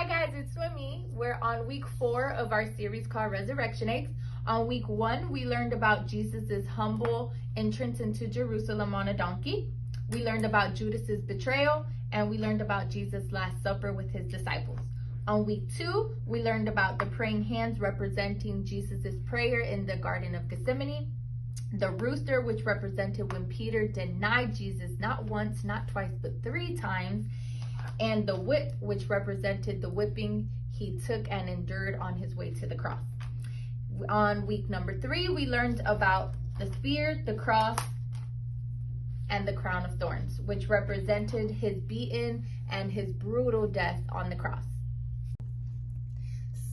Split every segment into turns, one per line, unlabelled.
Hi guys, it's Swimmy. We're on week 4 of our series called Resurrection Eggs. On week 1, we learned about Jesus' humble entrance into Jerusalem on a donkey. We learned about Judas's betrayal, and we learned about Jesus' Last Supper with his disciples. On week 2, we learned about the praying hands representing Jesus' prayer in the Garden of Gethsemane. The rooster, which represented when Peter denied Jesus not once, not twice, but 3 times. And the whip, which represented the whipping he took and endured on his way to the cross. On week number 3, we learned about the spear, the cross, and the crown of thorns, which represented his beaten and his brutal death on the cross.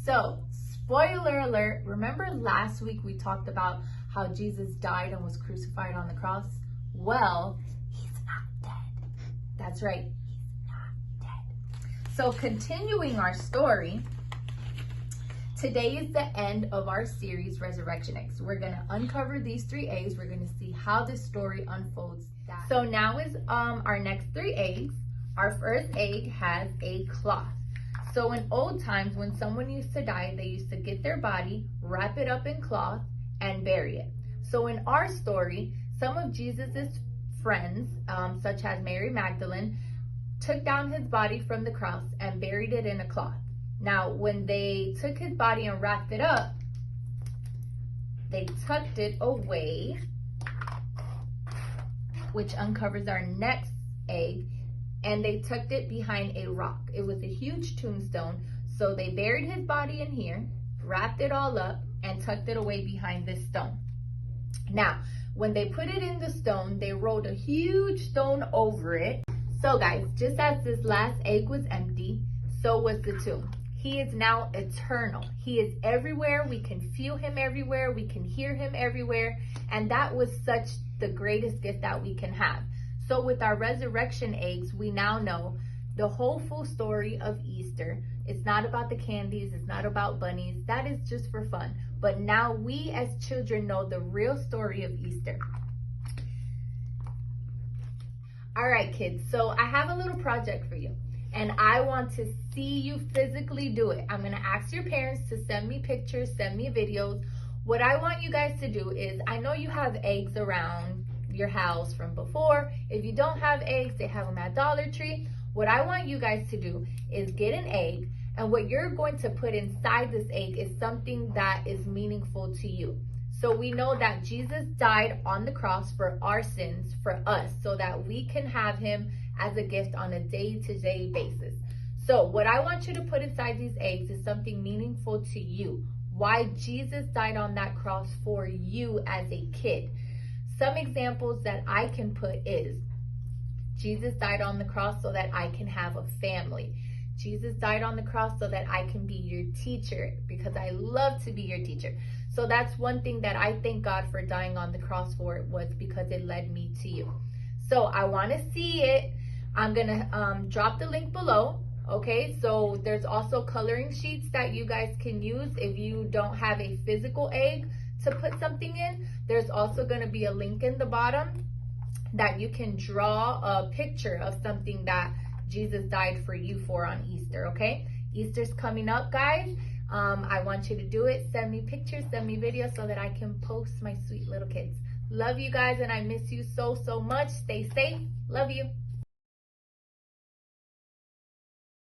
So, spoiler alert, remember last week we talked about how Jesus died and was crucified on the cross? Well, he's not dead. That's right. So continuing our story, today is the end of our series, Resurrection Eggs. We're going to uncover these 3 eggs. We're going to see how this story unfolds. So now is our next 3 eggs. Our first egg has a cloth. So in old times, when someone used to die, they used to get their body, wrap it up in cloth, and bury it. So in our story, some of Jesus's friends, such as Mary Magdalene, took down his body from the cross and buried it in a cloth. Now, when they took his body and wrapped it up, they tucked it away, which uncovers our next egg, and they tucked it behind a rock. It was a huge tombstone, so they buried his body in here, wrapped it all up, and tucked it away behind this stone. Now, when they put it in the stone, they rolled a huge stone over it. So guys, just as this last egg was empty, so was the tomb. He is now eternal. He is everywhere. We can feel him everywhere. We can hear him everywhere. And that was such the greatest gift that we can have. So with our resurrection eggs, we now know the whole full story of Easter. It's not about the candies. It's not about bunnies. That is just for fun. But now we as children know the real story of Easter. All right, kids, so I have a little project for you, and I want to see you physically do it. I'm going to ask your parents to send me pictures, send me videos. What I want you guys to do is, I know you have eggs around your house from before. If you don't have eggs, they have them at Dollar Tree. What I want you guys to do is get an egg, and what you're going to put inside this egg is something that is meaningful to you. So we know that Jesus died on the cross for our sins, for us, so that we can have him as a gift on a day-to-day basis. So what I want you to put inside these eggs is something meaningful to you. Why Jesus died on that cross for you as a kid. Some examples that I can put is, Jesus died on the cross so that I can have a family. Jesus died on the cross so that I can be your teacher, because I love to be your teacher. So that's one thing that I thank God for dying on the cross for, was because it led me to you. So I want to see it. I'm going to drop the link below. Okay, so there's also coloring sheets that you guys can use if you don't have a physical egg to put something in. There's also going to be a link in the bottom that you can draw a picture of something that Jesus died for you for on Easter, okay? Easter's coming up, guys. I want you to do it. Send me pictures, send me videos so that I can post my sweet little kids. Love you guys, and I miss you so, so much. Stay safe. Love you.